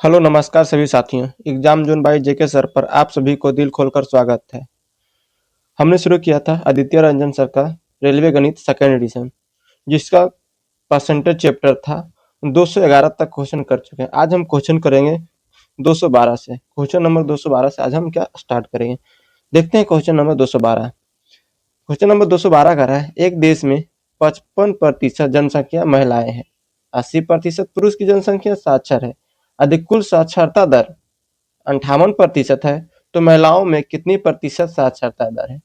Hello नमस्कार सभी साथियों। Exam zone by JK sir पर आप सभी को दिल खोलकर स्वागत है। हमने शुरू किया था आदित्य रंजन सर का रेलवे गणित सेकेंड एडिशन, जिसका परसेंटेज चैप्टर था। 211 तक क्वेश्चन कर चुके हैं। आज हम क्वेश्चन करेंगे 212 से। क्वेश्चन नंबर 212 से आज हम क्या स्टार्ट करेंगे, देखते हैं। क्वेश्चन नंबर 212 कह रहा है एक देश में 55% जनसंख्या महिलाएं हैं, 80% पुरुष की जनसंख्या साक्षर है। अधिक कुल साक्षरता दर 58% है, तो महिलाओं में कितनी प्रतिशत साक्षरता दर है?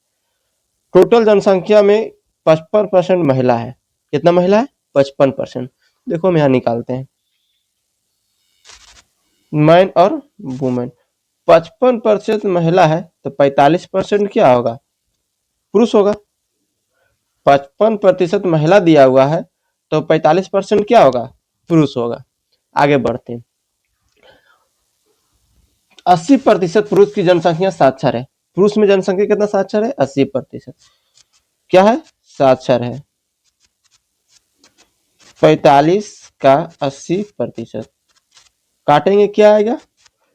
टोटल जनसंख्या में 55% महिला है। कितना महिला है? 55%। देखो हम यहाँ निकालते हैं मैन और वुमेन। 55% महिला है तो 45% क्या होगा? पुरुष होगा। 55% महिला दिया हुआ है तो 45% क्या होगा? पुरुष होगा। आगे बढ़ते हैं। 80% पुरुष की जनसंख्या साक्षर है। पुरुष में जनसंख्या कितना साक्षर है? 80%। क्या है? साक्षर है। 45 का 80%। काटेंगे क्या आएगा?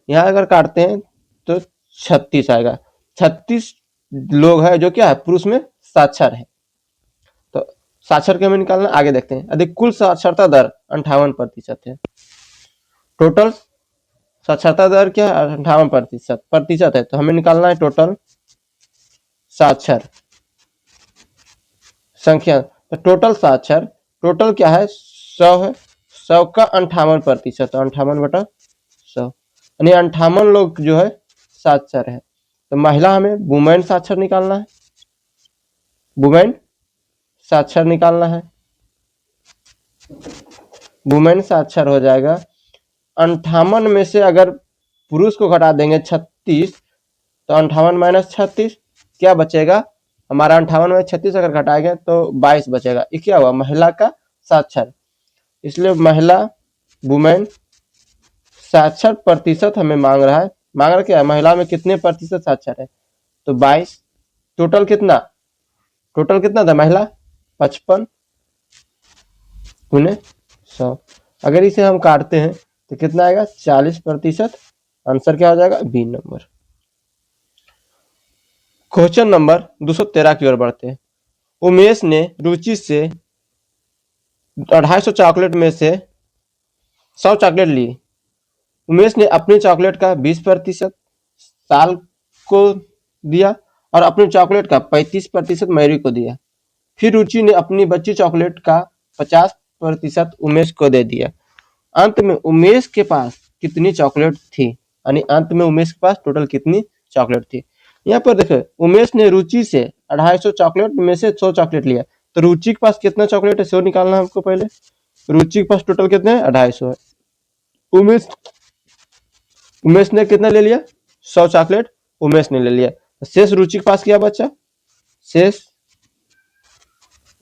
यहाँ अगर काटते हैं तो 36 आएगा। 36 लोग हैं जो क्या है? पुरुष में साक्षर है। तो साक्षर के हमें निकालना, आगे देखते हैं। अधिक कुल साक्षरता दर 58% है। टोटल साक्षरता दर क्या है? 58% है। तो हमें निकालना है टोटल साक्षर संख्या। तो टोटल साक्षर, टोटल क्या है? 100 है। 100 का 58%, तो 58/100, यानी 58 लोग जो है साक्षर है। तो महिला हमें वुमेन साक्षर निकालना है। वुमेन साक्षर निकालना है। वुमेन साक्षर हो जाएगा 58 में से अगर पुरुष को घटा देंगे 36, तो 58 - 36 क्या बचेगा हमारा? 58 में 36 अगर घटाएंगे तो 22 बचेगा। ये क्या हुआ? महिला का साक्षर। इसलिए महिला वुमेन साक्षर प्रतिशत हमें मांग रहा है। मांग रहा क्या है? महिला में कितने प्रतिशत साक्षर है? तो 22। टोटल कितना? टोटल कितना था? महिला 55 गुने 100। अगर इसे हम काटते हैं तो कितना आएगा? 40%। आंसर क्या हो जाएगा? B number. क्वेश्चन नंबर 213 की ओर बढ़ते हैं। उमेश ने रुचि से 250 चॉकलेट में से 100 चॉकलेट ली। उमेश ने अपनी चॉकलेट का 20% साल को दिया और अपनी चॉकलेट का 35% मयूरी को दिया। फिर रुचि ने अपनी बची चॉकलेट का 50% उमेश को दे दिया। अंत में उमेश के पास कितनी चॉकलेट थी? यानी अंत में उमेश के पास टोटल कितनी चॉकलेट थी? यहाँ पर देखो, उमेश ने रुचि से 250 चॉकलेट में से 100 चॉकलेट लिया। तो रुचि के पास कितना चॉकलेट है? 100 निकालना है हमको पहले। रुचि के पास टोटल कितने हैं? 250 है। उमेश उमेश ने कितना ले लिया? 100 चॉकलेट उमेश ने ले लिया। शेष रुचि के पास क्या बचा? शेष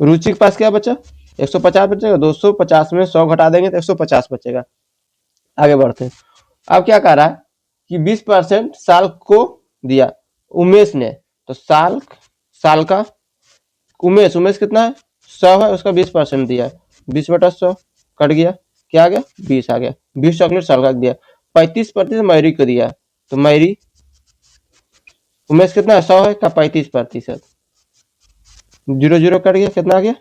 रुचि के पास क्या बचा? 150 बचेगा। 250 में 100 घटा देंगे तो 150 बचेगा। आगे बढ़ते हैं। अब क्या कह रहा है कि 20% साल को दिया उमेश ने। तो साल का उमेश कितना है? 100 है, उसका 20% दिया है। 20/100 कट गया, क्या आ गया? 20 आ गया। 20 चॉकलेट साल का दिया। 35% मयूरी को दिया। तो मयूरी उमेश कितना है? 100 है का 35%। 0 0 कट गया, कितना आ गया?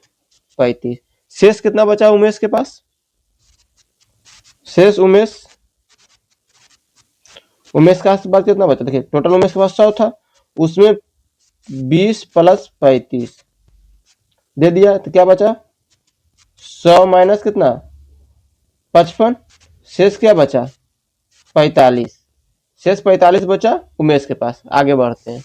35। शेष कितना बचा उमेश के पास? शेष उमेश का बाद कितना बचा? देखिए टोटल उमेश के पास 100 था, उसमें 20 + 35 दे दिया तो क्या बचा? 100 माइनस कितना? 55। शेष क्या बचा? 45। शेष 45 बचा उमेश के पास। आगे बढ़ते हैं।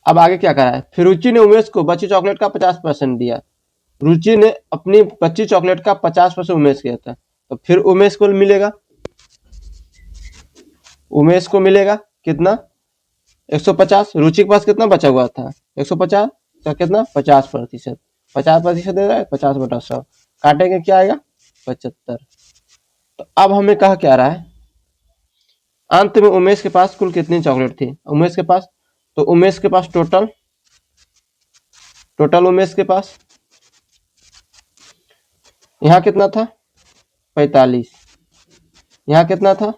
अब आगे क्या करा है? फिर रुचि ने उमेश को बची चॉकलेट का 50% दिया। रुचि ने अपनी बची चॉकलेट का 50% उमेश किया था, तो फिर उमेश को मिलेगा कितना? 150। रुचि के पास कितना बचा हुआ था? 150 का कितना? 50%। 50% दे रहा है, 50/100 काटेंगे क्या आएगा? 75। तो अब हमें कहा क्या रहा है? अंत में उमेश के पास कुल कितनी चॉकलेट थी? उमेश के पास, तो उमेश के पास टोटल उमेश के पास यहाँ कितना था? 45, यहाँ कितना था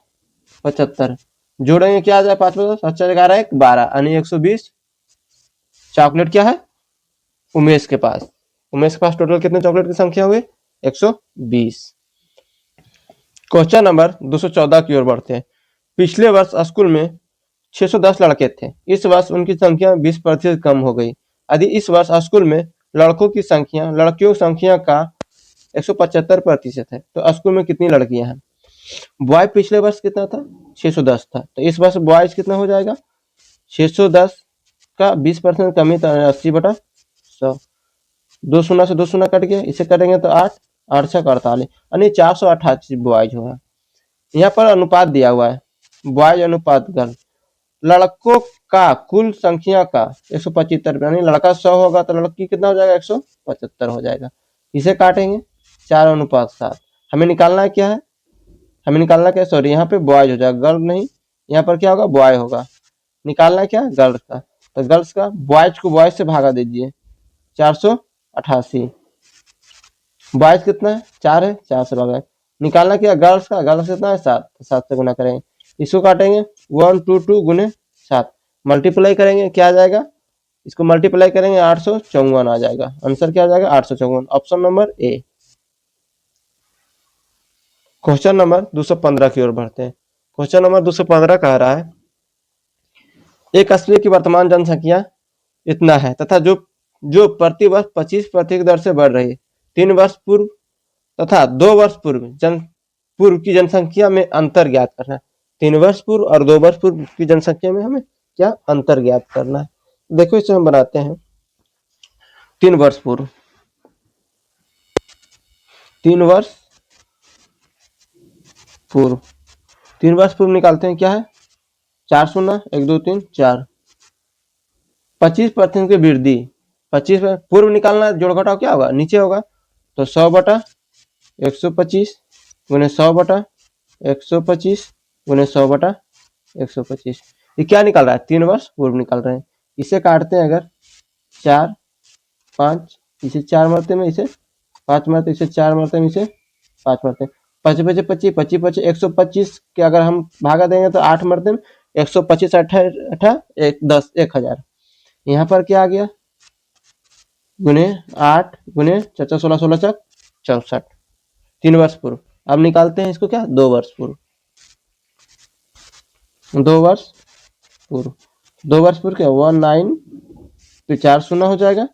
75, जोड़ेंगे क्या आ जाए 5 5 7 11 1 12 यानी 120 चॉकलेट क्या है उमेश के पास। उमेश के पास टोटल कितने चॉकलेट की संख्या हुई 120। क्वेश्चन नंबर 214 की ओर बढ़ते हैं। पिछले वर्ष स्कूल में 610 लड़के थे, इस वर्ष उनकी संख्या 20% कम हो गई। यदि इस वर्ष स्कूल में लड़कों की संख्या लड़कियों की संख्या का 175% है तो स्कूल में कितनी लड़कियां हैं। बॉय पिछले वर्ष कितना था 610 था, तो इस वर्ष बॉयज कितना हो जाएगा 610 का 20% कमी तो 80/100, 2 शून्य से 2 शून्य कट गया, इसे करेंगे तो 8 8 6 48 यानी 488 बॉयज हुआ। यहाँ पर अनुपात दिया हुआ है बॉयज अनुपात गर्ल, लड़कों का कुल संख्या का 175 यानी लड़का 100 होगा तो लड़की कितना हो जाएगा 175 हो जाएगा। इसे काटेंगे 4:7। हमें निकालना क्या है, हमें निकालना क्या, सॉरी यहाँ पे बॉयज हो जाएगा गर्ल नहीं, यहाँ पर क्या होगा बॉय होगा। निकालना क्या गर्ल्स का, तो गर्ल्स का बॉयज को बॉयज से भागा दीजिए 488, बॉयज कितना है 4 है 4 से भागा। निकालना क्या गर्ल्स का, गर्ल्स कितना है 7, 7 से गुना करेंगे, इसको काटेंगे 122 गुने 7 मल्टीप्लाई करेंगे क्या आ जाएगा, इसको मल्टीप्लाई करेंगे 854 आ जाएगा। आंसर क्या आ जाएगा 854, option number A. Question number 215 की ओर बढ़ते हैं। क्वेश्चन नंबर 215 कह रहा है एक अस्ट्रेलिया की वर्तमान जनसंख्या इतना है तथा जो जो प्रति वर्ष 25% की दर से बढ़ रही है। 3 वर्ष पूर्व तथा 2 वर्ष पूर्व की जनसंख्या में अंतर ज्ञात करना है। 3 वर्ष पूर्व और 2 वर्ष पूर्व की जनसंख्या में हमें क्या अंतर ज्ञात करना है। देखो इसे हम बनाते हैं 3 वर्ष पूर्व, 3 वर्ष पूर्व, 3 वर्ष पूर्व निकालते हैं क्या है 4 शून्य 1 2 3 4, 25% की वृद्धि, 25 पूर्व निकालना जोड़ घटाव क्या होगा नीचे होगा तो 100/125 गुने 100/125 गुने 100/125, ये क्या निकाल रहा है 3 वर्ष पूर्व निकाल रहे हैं। इसे काटते हैं अगर 4 5, इसे 4 मरते में इसे 5 मरते, इसे 4 मरते में इसे 5 मरते, 5 5 25 25 25 125 के अगर हम भागा देंगे तो 8 मरते में 125 8 1 10 1000, यहाँ पर क्या आ गया गुने 8 गुने 4 16 16 चक 64, 3 वर्ष पूर्व। अब निकालते हैं इसको क्या 2 वर्ष पूर्व, 2 वर्ष पूर्व, 2 वर्ष पूर्व क्या 19 तो 4 शून्य हो जाएगा,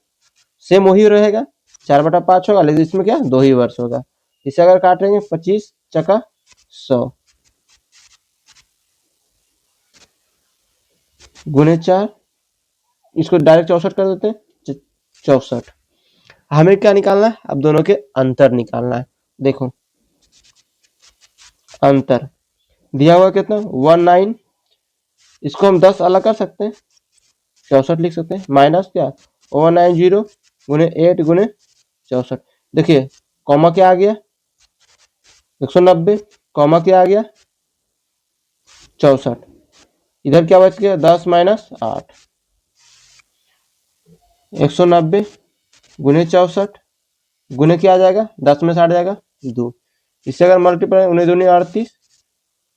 सेम वही रहेगा 4/5 होगा लेकिन इसमें क्या 2 ही वर्ष होगा। इसे अगर काटेंगे 25 चका 100 गुने 4, इसको डायरेक्ट 64 कर देते हैं 64। हमें क्या निकालना है अब दोनों के अंतर निकालना है। देखो अंतर दिया हुआ कितना 19, इसको हम 10 अलग कर सकते हैं 64 लिख सकते हैं, माइनस क्या 190 गुने 8 गुने 64, देखिए कॉमा क्या आ गया 190, कॉमा क्या आ गया 64, इधर क्या बच गया 10 माइनस 8, 190 गुने 64 गुने क्या आ जाएगा 10 में 60 जाएगा 2, इससे अगर मल्टीप्लाई 19 दूनी 38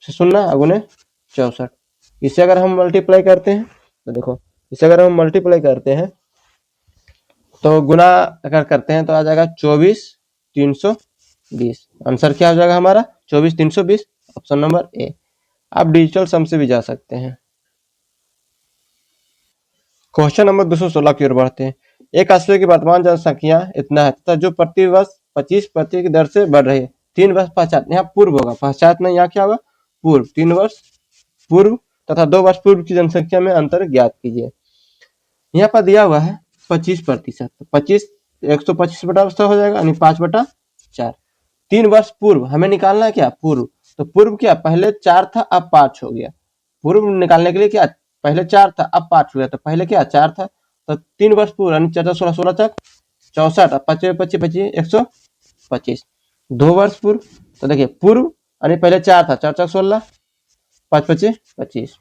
से 0 गुने 64, इससे अगर हम मल्टीप्लाई करते हैं तो देखो इसे अगर हम मल्टीप्लाई करते हैं तो गुना अगर करते हैं तो आ जाएगा 24 320, आंसर क्या हो जाएगा हमारा 24 320, ऑप्शन नंबर ए। आप डिजिटल सम से भी जा सकते हैं। क्वेश्चन नंबर 216 की ओर बढ़ते हैं। एक ऑस्ट्रेलिया की वर्तमान जनसंख्या इतना है तथा जो प्रति वर्ष 25% की दर से बढ़ रही है। 3 वर्ष पश्चात, यहाँ पूर्व होगा पश्चात नहीं, यहाँ क्या होगा पूर्व, 3 वर्ष पूर्व तथा 2 वर्ष पूर्व की जनसंख्या में अंतर ज्ञात कीजिए। यहाँ पर दिया हुआ है 25%, 25 125/100 हो जाएगा यानी 5/4। 3 वर्ष पूर्व हमें निकालना है क्या पूर्व, तो पूर्व क्या पहले 4 था अब 5 हो गया, पूर्व निकालने के लिए क्या पहले 4 था अब 5 हो गया, तो पहले क्या 4 था तो 3 वर्ष पूर्व यानी 4 16 16 तक 64, 25 25 25 125। 2 वर्ष पूर्व तो देखिए पूर्व यानी पहले 4 था 4 4 16 5 25 25।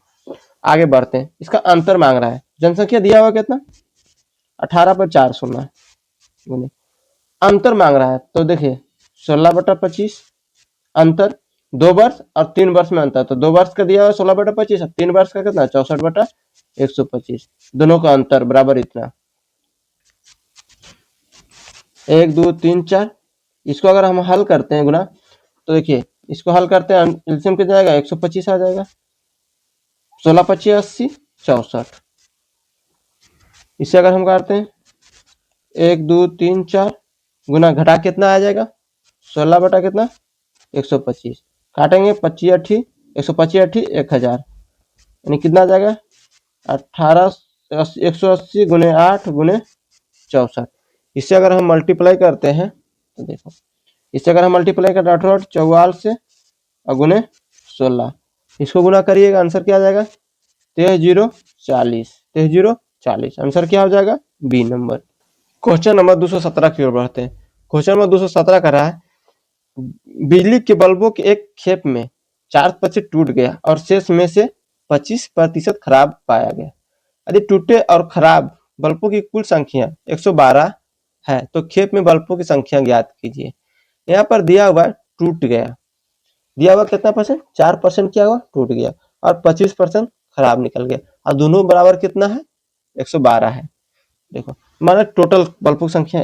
आगे बढ़ते हैं, इसका अंतर मांग रहा है, जनसंख्या दिया हुआ कितना 18/4 गुने अंतर मांग रहा है, तो देखिए 16/25 अंतर 2 वर्ष और 3 वर्ष में अंतर, तो 2 वर्ष का दिया हुआ 16/25, 3 वर्ष का कितना 64/125, दोनों का अंतर बराबर इतना 1 2 3 4। इसको अगर हम हल करते हैं गुना, तो देखिए इसको हल करते हैं एलसीएम कितना आएगा 125 आ जाएगा, 16 25 80 64। इसे अगर हम करते हैं 1 2 3 4 गुना घटा कितना आ जाएगा 16 बटा कितना 125, काटेंगे 25 अठी 125 अठी 1000, यानी कितना आ जाएगा 180 गुने 8 गुने 64। इससे अगर हम मल्टीप्लाई करते हैं तो देखो, इससे अगर हम मल्टीप्लाई करते हैं 18 44 से और गुने 16, इसको गुना करिएगा आंसर क्या आ जाएगा 13 0 40, 13 40 आंसर क्या हो जाएगा बी नंबर। क्वेश्चन नंबर 217 की ओर बढ़ते हैं। क्वेश्चन नंबर 217 का रहा है बिजली के बल्बों के एक खेप में 4% टूट गया और शेष में से 25% खराब पाया गया। यदि टूटे और खराब बल्बों की कुल संख्या 112 है तो खेप में बल्बों की संख्या ज्ञात कीजिए। यहाँ पर दिया हुआ टूट गया, दिया हुआ कितना परसेंट 4% क्या हुआ टूट गया और 25% खराब निकल गया, और दोनों बराबर कितना है 112 है। देखो माना टोटल बल्बों की संख्या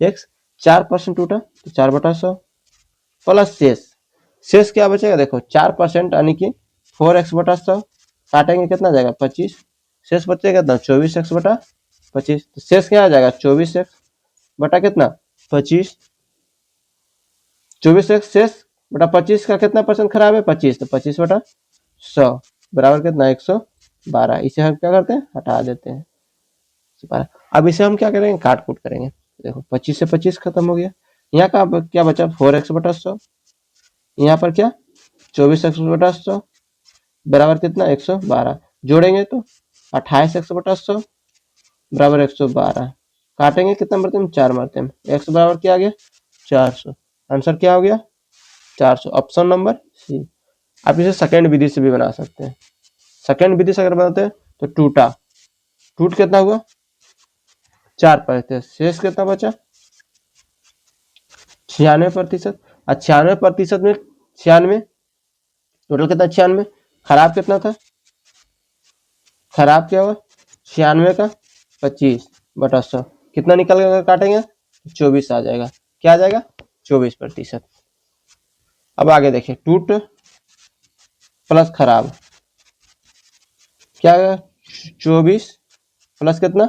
x 4% टूटा तो 4/100 प्लस शेष क्या बचेगा देखो 4% यानी कि 4x/100, काटेंगे कितना जाएगा 25, शेष बचेगा कितना 24x/25, तो शेष क्या आ जाएगा 24x बटा कितना 25, 24x शेष बटा 25 का कितना परसेंट खराब है 25, तो 25/100 बराबर कितना 112। इसे हम क्या करते हैं हटा देते हैं। अब इसे हम क्या करेंगे काट कूट करेंगे, देखो 25 से 25 खत्म हो गया, यहाँ का क्या बचा 4x/100, यहाँ पर क्या 24x/100 बराबर कितना 112, जोड़ेंगे तो 28x/100 बराबर 112, काटेंगे कितना मरते हैं 4 मरते हैं, x बराबर क्या आ गया 400, आंसर क्या हो गया 400, ऑप्शन नंबर सी। आप इसे सेकेंड विधि से भी बना सकते हैं। सेकेंड विधि से अगर बनाते हैं तो टूट कितना हुआ 4%, शेष कितना बचा 96%, और 96% में 96 टोटल कितना 96, खराब कितना था, खराब क्या हुआ 96 का 25/100 कितना निकल कर काटेंगे 24 आ जाएगा, क्या आ जाएगा 24%। अब आगे देखिए टूट प्लस खराब क्या है 24 प्लस कितना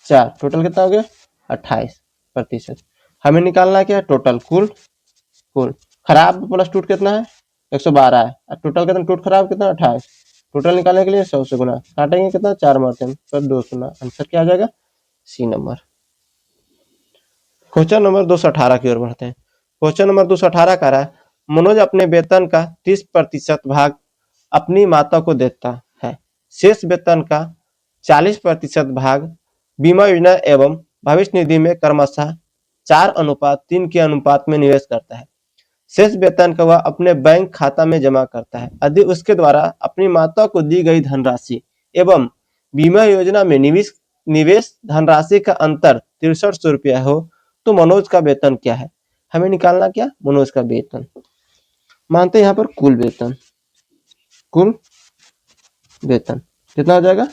4, टोटल कितना हो गया 28%। हमें निकालना है क्या टोटल कुल खराब प्लस टूट कितना है 112 है, और टोटल कितना टूट खराब कितना 28, टोटल निकालने के लिए 100 से गुना, काटेंगे कितना 4 मारते हैं पर 2 सुना, आंसर क्या आ जाएगा सी नंबर। क्वेश्चन नंबर 218 की ओर बढ़ते हैं। क्वेश्चन नंबर 218 का रहा है मनोज अपने वेतन का 30% भाग अपनी माता को देता है, शेष वेतन का 40% भाग बीमा योजना एवं भविष्य निधि में क्रमशः 4:3 के अनुपात में निवेश करता है। शेष वेतन का वह अपने बैंक खाता में जमा करता है। यदि उसके द्वारा अपनी माता को दी गई धनराशि एवं बीमा योजना में निवेश धनराशि का अंतर 6300 रुपया हो तो मनोज का वेतन क्या है। हमें निकालना क्या मनोज का वेतन, मानते हैं यहाँ पर कुल वेतन कितना हो जाएगा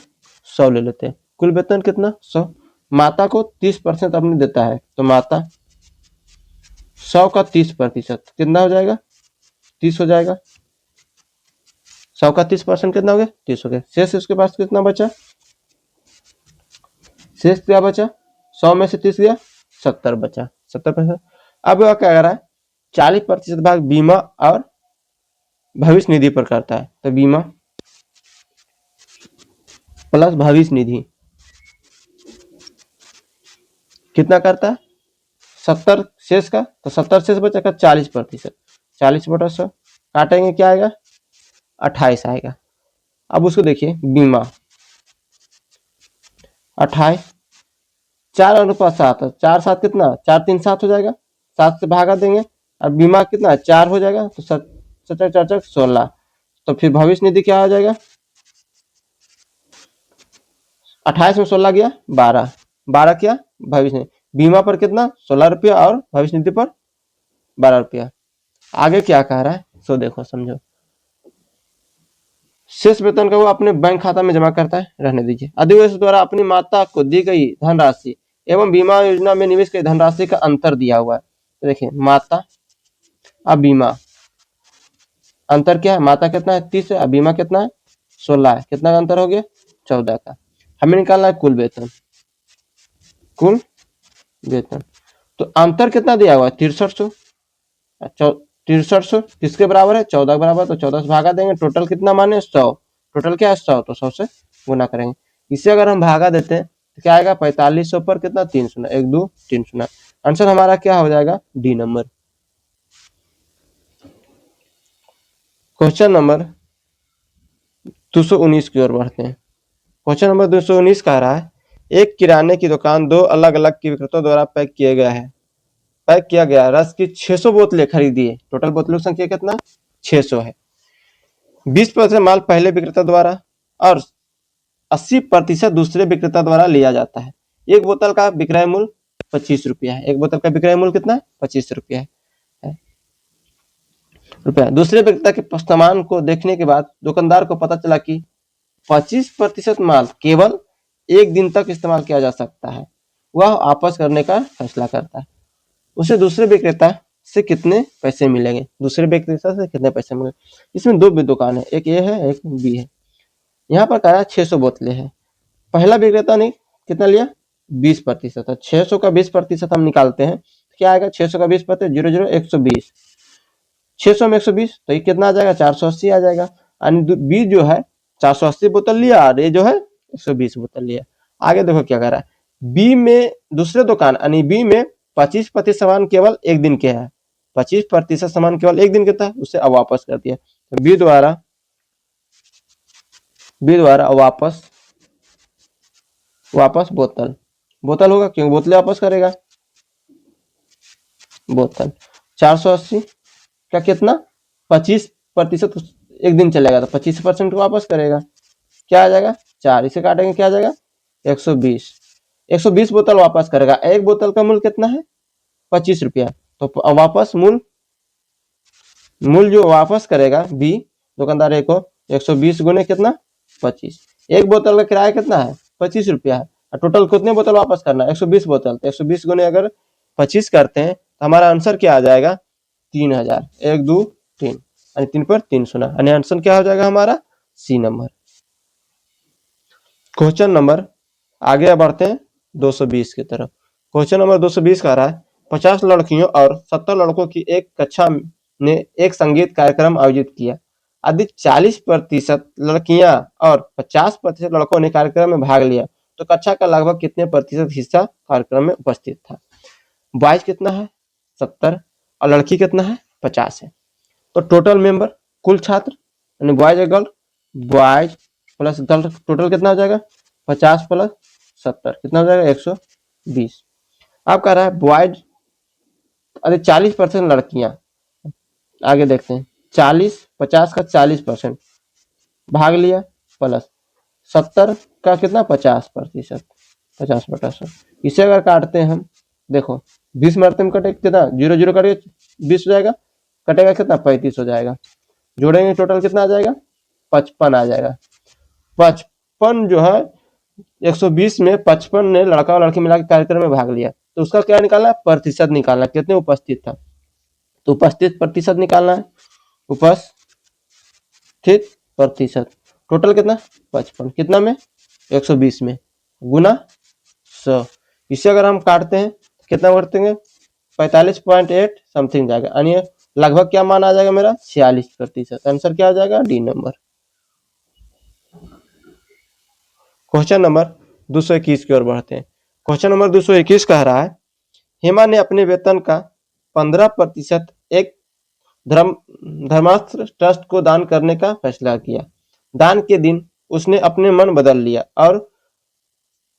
100 ले लेते हैं, कुल वेतन कितना 100, माता को 30% अपने देता है तो माता 100 का 30% कितना हो जाएगा 30 हो जाएगा, 100 का 30% कितना हो गया 30 हो गया, शेष उसके पास कितना बचा, शेष क्या बचा 100 में से 30 गया 70 बचा 70%। अब वह क्या कर रहा है 40% भाग बीमा और भविष्य निधि पर करता है, तो बीमा प्लस भविष्य निधि कितना करता है 70 शेष का, तो 70 शेष बचेगा 40%, 40/100 काटेंगे क्या आएगा 28 आएगा। अब उसको देखिए बीमा 28 4:7, 4/7 कितना 4×3=7 हो जाएगा, 7 से भागा देंगे और बीमा कितना 4 हो जाएगा, तो 7×4=16, तो फिर भविष्य निधि क्या हो जाएगा 28 में 16 गया 12 क्या भविष्य निधि, बीमा पर कितना 16 रुपया और भविष्य निधि पर 12 रुपया, आगे क्या कह रहा है सो देखो समझो। शेष वेतन का वो अपने बैंक खाता में जमा करता है, रहने दीजिए। अधिवेश द्वारा अपनी माता को दी गई धनराशि एवं बीमा योजना में निवेश की धनराशि का अंतर दिया हुआ है। तो देखिए माता अब बीमा, अंतर क्या है, माता कितना है 30 है, अब बीमा कितना है 16 है, कितना का अंतर हो गया 14 का। हमें निकालना है कुल वेतन, कुल वेतन। तो अंतर कितना दिया हुआ है 6300, 6300 किसके बराबर है 14 के बराबर, तो 14 से भागा देंगे, टोटल कितना माने 100, टोटल क्या है 100, तो 100 से गुना करेंगे। इसे अगर हम भागा देते हैं तो क्या आएगा 4500 पर कितना 3 शून्य, 1 2 3 शून्य। आंसर हमारा क्या हो जाएगा डी नंबर। क्वेश्चन नंबर 219 की ओर बढ़ते हैं। क्वेश्चन नंबर 219 कह रहा है एक किराने की दुकान दो अलग अलग विक्रेताओं द्वारा पैक किया गया रस की 600 बोतलें खरीदी है। टोटल बोतलों की संख्या कितना 600 है। 20% माल पहले विक्रेता द्वारा और 80% दूसरे विक्रेता द्वारा लिया जाता है। एक बोतल का विक्रय मूल्य 25 रुपया है। एक बोतल का विक्रय मूल्य कितना है 25 रुपया है। दूसरे विक्रेता के सामान को देखने के बाद दुकानदार को पता चला कि 25% माल केवल एक दिन तक इस्तेमाल किया जा सकता है। वह वापस करने का फैसला करता है। उसे दूसरे विक्रेता से कितने पैसे मिलेंगे, दूसरे विक्रेता से कितने पैसे मिलेंगे। इसमें दो भी दुकान है, एक ए है एक बी है। यहाँ पर कहा 600 बोतलें हैं। पहला विक्रेता ने कितना लिया 20%, 600 का 20% हम निकालते हैं तो क्या आएगा 600 का 20% 0 0 120, 600 में 120 तो ये कितना आ जाएगा 480 आ जाएगा। यानी बी जो है 480 बोतल लिया और ये जो है 120 बोतल लिया। आगे देखो क्या कर रहा है, बी में दूसरे दुकान यानी बी में 25% सामान केवल एक दिन के है, 25% सामान केवल एक दिन के था, उसे अब वापस कर दिया। तो बी द्वारा वापस बोतल होगा क्योंकि बोतलें वापस करेगा। बोतल 480 का कितना 25% एक दिन चलेगा तो 25% को वापस करेगा, क्या आ जाएगा 4, इसे काटेंगे क्या आ जाएगा 120 बोतल वापस करेगा। एक बोतल का मूल्य कितना है 25 रुपया, तो वापस मूल्य जो वापस करेगा बी दुकानदार ए को 120 गुने कितना 25। एक बोतल का किराया कितना है 25 रुपया है और टोटल कितने बोतल वापस करना है 120 बोतल, तो 120 गुने अगर 25 करते हैं तो हमारा आंसर क्या आ जाएगा 3000, 1 2 3 यानी 3 पर 3 शून्य, यानी आंसर क्या हो जाएगा हमारा सी नंबर। क्वेश्चन नंबर आगे बढ़ते हैं 220 की तरफ। क्वेश्चन नंबर 220 कह रहा है 50 लड़कियों और 70 लड़कों की एक कक्षा ने एक संगीत कार्यक्रम आयोजित किया। यदि 40% लड़कियां और 50% लड़कों ने कार्यक्रम में भाग लिया तो कक्षा का लगभग कितने प्रतिशत हिस्सा कार्यक्रम में उपस्थित था। बॉयज कितना है 70 और लड़की कितना है 50 है। तो टोटल मेंबर कुल छात्र यानी बॉयज और girl, boys plus girl total कितना हो जाएगा 50 प्लस 70 कितना हो जाएगा 120। अब कह रहा है बॉयज अरे 40% लड़कियां, आगे देखते हैं 50 का 40% भाग लिया प्लस 70 का कितना 50%, 50/100। इसे अगर काटते हैं हम देखो 20 मरते में कटे कितना 0 0 कटे 20 हो जाएगा, कटेगा कितना 35 हो जाएगा, जोड़ेंगे टोटल कितना आ जाएगा 55 आ जाएगा। 55 जो है 120 में 55 ने लड़का और लड़की मिला के कार्यक्रम में भाग लिया तो उसका क्या निकालना है प्रतिशत निकालना है, कितने उपस्थित था, तो उपस्थित प्रतिशत निकालना है, उपस्थित प्रतिशत टोटल कितना 55 कितना में 120 में गुना 100। इसे अगर हम काटते हैं कितना बढ़तेंगे 45.8 समथिंग जाएगा, यानी लगभग क्या मान आ जाएगा मेरा 46%। आंसर क्या आ जाएगा डी नंबर। क्वेश्चन नंबर 221 की ओर बढ़ते हैं। क्वेश्चन नंबर 221 कह रहा है हेमा ने अपने वेतन का 15% एक धर्मास्त्र ट्रस्ट को दान करने का फैसला किया। दान के दिन उसने अपने मन बदल लिया और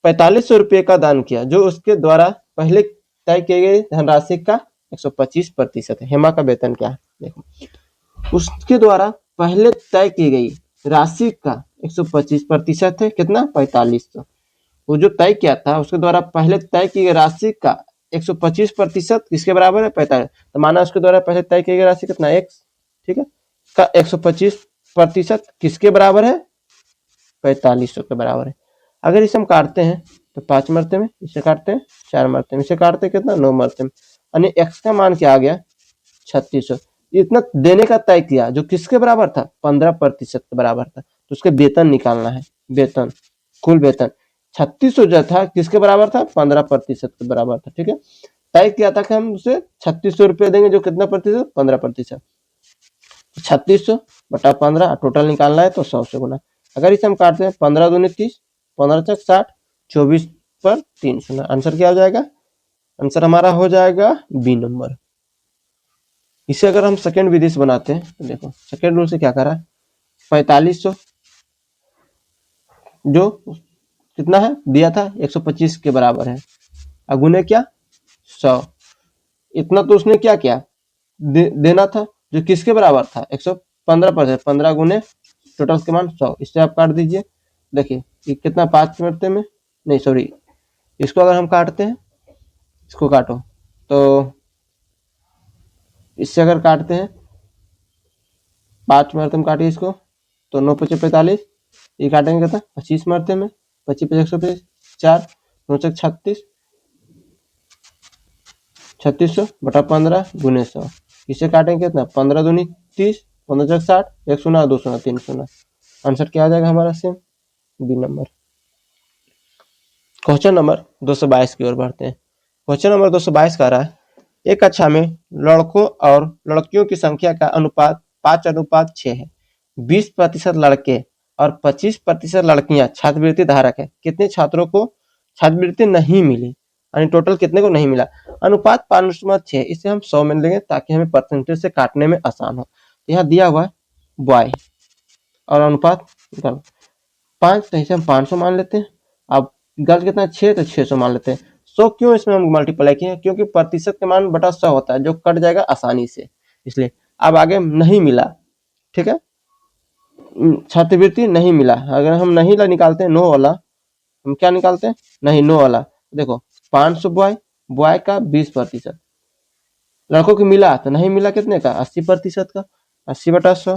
4500 रुपये का दान किया जो उसके द्वारा पहले तय किए गए धनराशि का 125% है। हेमा का वेतन क्या है देखो, उसके द्वारा पहले तय की गई राशि का 125% है कितना 4500। वो जो तय किया था उसके द्वारा पहले तय की गई राशि का 125% किसके बराबर है 45, तो माना उसके द्वारा पहले तय किया गया राशि कितना x, ठीक है, का 125% किसके बराबर है 4500 के बराबर है। अगर इसे हम काटते हैं तो 5 मरते में, इसे काटते हैं 4 मरते में, इसे काटते हैं कितना 9 मरते में, यानी x का मान क्या आ गया 3600। इतना देने का तय किया जो किसके बराबर था 15% के बराबर था, तो उसके वेतन निकालना है, वेतन कुल वेतन 3600 जो था किसके बराबर था 15% के बराबर था, ठीक है। तय किया था कि हम उसे 3600 रुपये देंगे जो कितना प्रतिशत 15%, 3600 बटा 15 टोटल निकालना है तो 100 से गुना। अगर इसे हम काटते हैं 15 दूनी 30, 15 चक 60, 24 पर 3 शून्य, आंसर क्या हो जाएगा, आंसर हमारा हो जाएगा बी नंबर। इसे अगर हम सेकेंड विधि से बनाते हैं तो देखो सेकेंड रूल से क्या करा है 4500 जो कितना है दिया था 125 के बराबर है, अगुने क्या 100, इतना तो उसने क्या किया देना था जो किसके बराबर था 115%, 15 गुने टोटल के मान 100, इससे आप काट दीजिए। देखिए ये कितना 5 मरते में, नहीं सॉरी, इसको अगर हम काटते हैं, इसको काटो तो इससे अगर काटते हैं 5 मरते में काटिए इसको तो 9 पचे 45, ये काटेंगे कितना 25 मरते में, 25 पचे 125, 4 9 चक 36, 3600 बटा 15 गुने 100, इसे काटेंगे कितना 15 दूनी 30, 15 चक 60, 1 शून्य 2 शून्य 3 शून्य, आंसर क्या आ जाएगा हमारा same B number. Question number 222 की ओर बढ़ते हैं। क्वेश्चन नंबर 222 कह रहा है एक कक्षा में लड़कों और लड़कियों की संख्या का अनुपात 5:6 है, 20% लड़के और 25% लड़कियां छात्रवृत्ति धारक है, कितने छात्रों को छात्रवृत्ति नहीं मिली, यानी टोटल कितने को नहीं मिला। अनुपात 5:6, इसे हम 100 में लेंगे ताकि हमें परसेंटेज से काटने में आसान हो। यहाँ दिया हुआ है बॉय और अनुपात 5, तो इसे हम 500 मान लेते हैं। अब गर्ल कितना 6, तो 600 मान लेते हैं। 100 क्यों इसमें हम मल्टीप्लाई किए, क्योंकि प्रतिशत के मान बटा 100 होता है जो कट जाएगा आसानी से, इसलिए। अब आगे नहीं मिला, ठीक है, छात्रवृत्ति नहीं मिला, अगर हम नहीं ला निकालते हैं नो वाला, हम क्या निकालते हैं नहीं नो वाला, देखो 500 बॉय, बॉय का 20%, लड़कों को मिला तो नहीं मिला कितने का 80% का, 80/100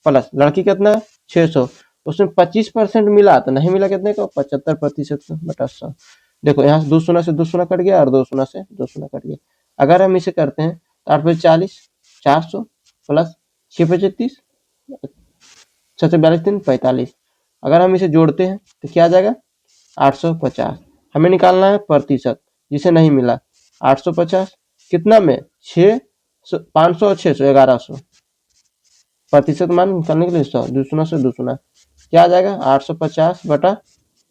प्लस लड़की कितना 600, उसमें 25% मिला तो नहीं मिला कितने का 75% का बटा 100। देखो यहाँ से 2 शून्य से 2 शून्य कट गया और 2 शून्य से 2 शून्य कट गया। अगर हम इसे करते हैं तो 8 पचे 40, 400 प्लस 6 पचे 30, 6 से 42 3 45, अगर हम इसे जोड़ते हैं तो क्या आ जाएगा 850। हमें निकालना है प्रतिशत जिसे नहीं मिला, 850 कितना में 6, 500 और 600 1100, प्रतिशत मान निकालने के लिए 100, 2 शून्य से 2 शून्य, क्या आ जाएगा 850 बटा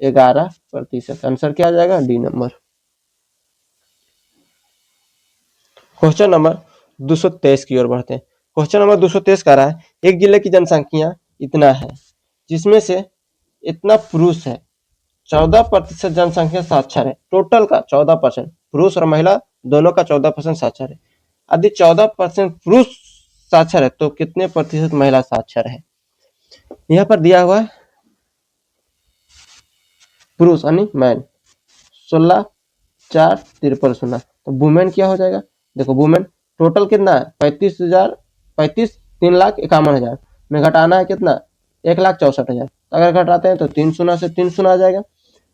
11%, आंसर क्या आ जाएगा डी नंबर। क्वेश्चन नंबर 223 की ओर बढ़ते हैं। क्वेश्चन नंबर 223 कह रहा है एक जिले की जनसंख्या इतना है जिसमें से इतना पुरुष है, 14% जनसंख्या साक्षर है, टोटल का 14%, पुरुष और महिला दोनों का 14% साक्षर है। यदि 14% पुरुष साक्षर है तो कितने प्रतिशत महिला साक्षर है। यहाँ पर दिया हुआ है पुरुष यानी मैन 16 4 53 शून्य, तो वुमेन क्या हो जाएगा, देखो वुमेन टोटल कितना है 3,51,000 में घटाना है कितना 1,64,000, अगर घटाते हैं तो 3 शून्य से 3 शून्य आ जाएगा।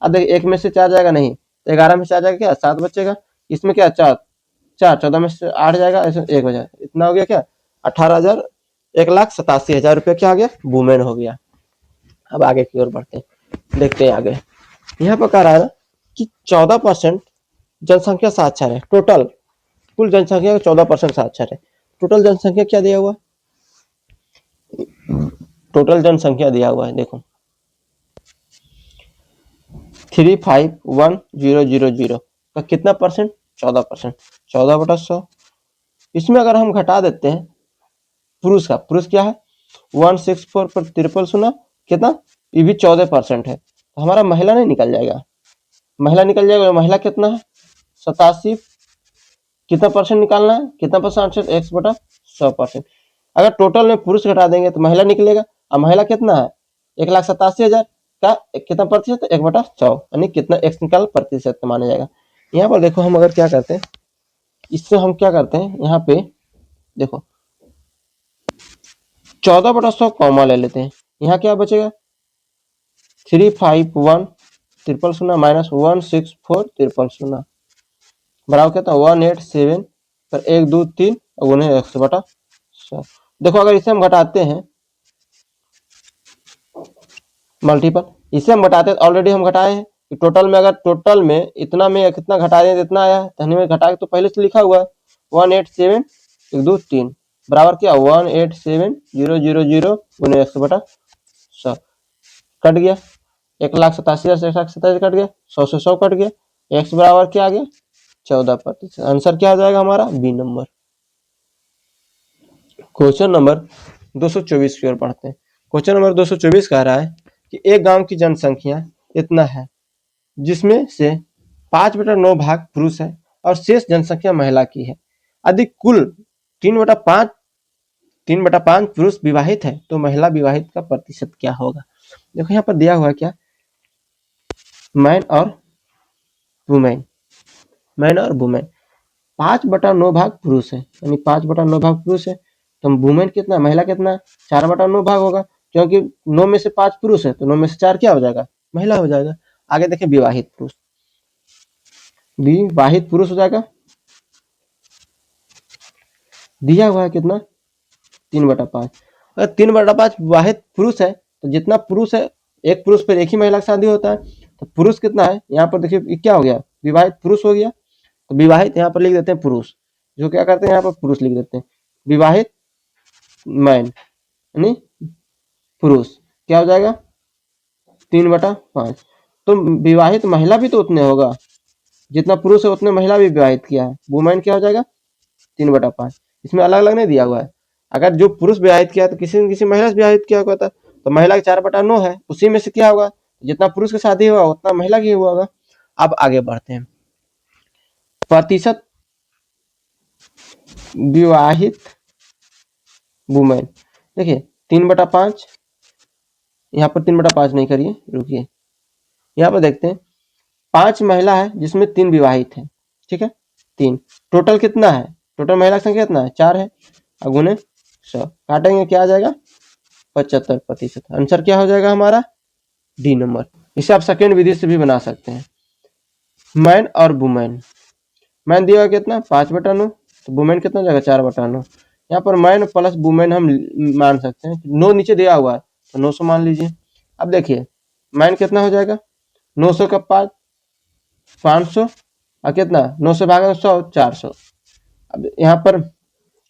अब देखिए 1 में से 4 जाएगा नहीं तो 11 में से आ जाएगा क्या 7 बचेगा, इसमें क्या 4 4 14 में से 8 जाएगा, ऐसे 1 बचा, इतना हो गया क्या 18,000, 1,87,000 रुपया क्या आ गया वुमेन हो गया। अब आगे की ओर बढ़ते हैं, देखते हैं आगे। यहाँ पर कह रहा है कि 14% जनसंख्या साक्षर है, टोटल कुल जनसंख्या का 14% साक्षर है। टोटल जनसंख्या क्या दिया हुआ, टोटल जनसंख्या दिया हुआ है देखो 351,000 का कितना परसेंट 14%, 14/100। इसमें अगर हम घटा देते हैं पुरुष का, पुरुष क्या है 164 पर 53 शून्य कितना, ये भी 14% है, तो हमारा महिला नहीं निकल जाएगा, महिला निकल जाएगा, महिला कितना है 87, कितना परसेंट निकालना है, कितना परसेंट 100%। अगर टोटल में पुरुष घटा देंगे तो महिला निकलेगा, और महिला कितना है 1,87,000 का कितना प्रतिशत 1/100, यानी कितना एक्स निकाल प्रतिशत माना जाएगा। यहाँ पर देखो हम अगर क्या करते हैं, इससे हम क्या करते हैं, यहाँ पे देखो 14/100 कॉमा ले लेते हैं। यहाँ क्या बचेगा 351,000 माइनस 164,000 बराबर कितना 187 पर 1 2 3 गुने 100/100। देखो अगर इसे हम घटाते हैं मल्टीपल, इसे हम घटाते हैं ऑलरेडी हम घटाए हैं कि टोटल में, अगर टोटल में इतना में कितना घटा दें इतना आया है, धनी में घटा के तो पहले से लिखा हुआ है 187 1 2 3 बराबर क्या 187,000 गुने 100/100 कट गया 1,87,000 से 1,87,000 कट गया 100 से 100 कट गया, x बराबर क्या आ गया 14%। आंसर क्या आ जाएगा हमारा बी नंबर। क्वेश्चन नंबर 224 की ओर पढ़ते हैं। क्वेश्चन नंबर 224 कह रहा है कि एक गांव की जनसंख्या इतना है जिसमें से 5/9 भाग पुरुष है और शेष जनसंख्या महिला की है। यदि कुल 3/5 पुरुष विवाहित है तो महिला विवाहित का प्रतिशत क्या होगा। देखो यहाँ पर दिया हुआ है क्या मैन और वुमेन, मैन और वुमेन 5/9 भाग पुरुष है, यानी 5/9 भाग पुरुष है तो वुमेन कितना महिला कितना 4/9 भाग होगा, क्योंकि 9 में से 5 पुरुष है तो 9 में से 4 क्या हो जाएगा महिला हो जाएगा। आगे देखें विवाहित पुरुष, विवाहित पुरुष हो जाएगा दिया हुआ है कितना 3/5। अगर 3/5 विवाहित पुरुष है तो जितना पुरुष है एक पुरुष पर एक ही महिला का शादी होता है तो पुरुष कितना है यहाँ पर देखिए क्या हो गया विवाहित पुरुष हो गया, तो विवाहित यहाँ पर लिख देते हैं पुरुष, जो क्या करते हैं यहाँ पर पुरुष लिख देते हैं, विवाहित मैन यानी पुरुष क्या हो जाएगा 3/5। तो विवाहित महिला भी तो उतने होगा जितना पुरुष है उतने महिला भी विवाहित किया है, वुमेन क्या हो जाएगा 3/5। इसमें अलग अलग नहीं दिया हुआ है, अगर जो पुरुष विवाहित किया तो किसी न किसी महिला से विवाहित किया होगा तो महिला का 4/9 है, उसी में से क्या होगा जितना पुरुष की शादी हुआ उतना महिला की हुआ होगा। अब आगे बढ़ते हैं, प्रतिशत विवाहित वुमेन देखिए 3/5, यहाँ पर 3/5 नहीं करिए रुकिए, यहाँ पर देखते हैं 5 महिला है जिसमें 3 विवाहित है, ठीक है 3 टोटल कितना है, टोटल महिला की संख्या कितना है 4 है, गुने 100 काटेंगे क्या आ जाएगा 75%। आंसर क्या हो जाएगा हमारा डी नंबर। इसे आप सेकेंड विधि से भी बना सकते हैं। मैन और वुमेन, मैन दिया कितना 5/9 तो वुमेन कितना हो जाएगा 4/9। यहाँ पर मैन प्लस वुमेन हम मान सकते हैं, 9 नीचे दिया हुआ है तो 900 मान लीजिए। अब देखिए मैन कितना हो जाएगा 900 का 500 और कितना 900 भागा 100 400। अब यहाँ पर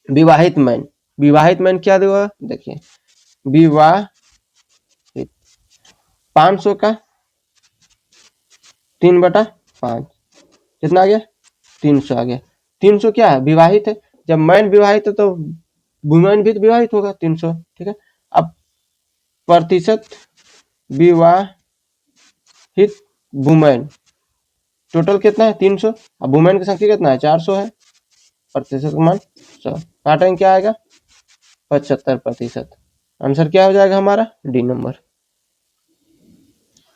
विवाहित मैन क्या देगा देखिए विवाहित 500 का 3/5 कितना आ गया 300 आ गया। 300 क्या है विवाहित है, जब मैन विवाहित है तो वुमेन भी तो विवाहित होगा 300, ठीक है। अब प्रतिशत विवाहित वुमेन टोटल कितना है 300, अब वुमेन की संख्या कितना है 400 है, प्रतिशत का मान 100 काटेंगे क्या आएगा 75%। आंसर क्या हो जाएगा हमारा डी नंबर।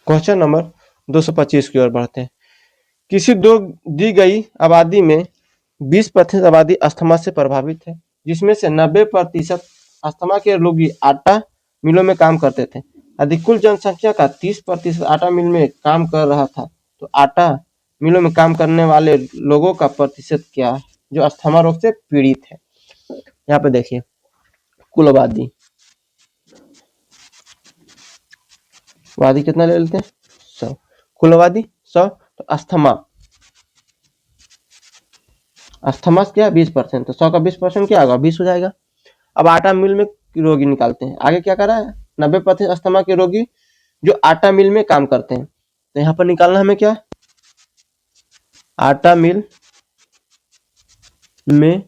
क्वेश्चन नंबर 225 की ओर बढ़ते हैं। किसी दो दी गई आबादी में 20% आबादी अस्थमा से प्रभावित है, जिसमें से 90% अस्थमा के रोगी आटा मिलों में काम करते थे। यदि कुल जनसंख्या का 30% आटा मिल में काम कर रहा था तो आटा मिलों में काम करने वाले लोगों का प्रतिशत क्या है जो अस्थमा रोग से पीड़ित है। यहाँ पे देखिए कुल आबादी कितना ले लेते हैं 100, कुल आबादी 100 तो अस्थमा क्या 20%, तो 100 का 20% क्या होगा 20 हो जाएगा। अब आटा मिल में रोगी निकालते हैं, आगे क्या कर रहा है 90% अस्थमा के रोगी जो आटा मिल में काम करते हैं, तो यहाँ पर निकालना हमें क्या आटा मिल में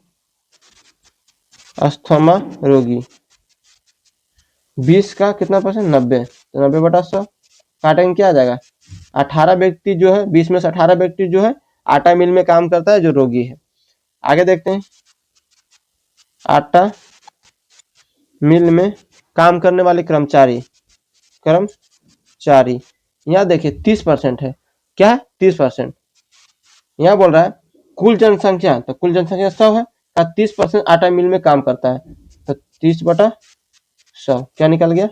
अस्थमा रोगी 20 का कितना परसेंट 90, तो 90/100 काटेंगे क्या आ जाएगा 18 व्यक्ति जो है 20 में से 18 व्यक्ति जो है आटा मिल में काम करता है जो रोगी है। आगे देखते हैं आटा मिल में काम करने वाले कर्मचारी यहाँ देखिए 30% है, क्या है 30%, यहाँ बोल रहा है कुल जनसंख्या, तो कुल जनसंख्या 100 है, 30% आटा मिल में काम करता है, तो 30/100 क्या निकल गया,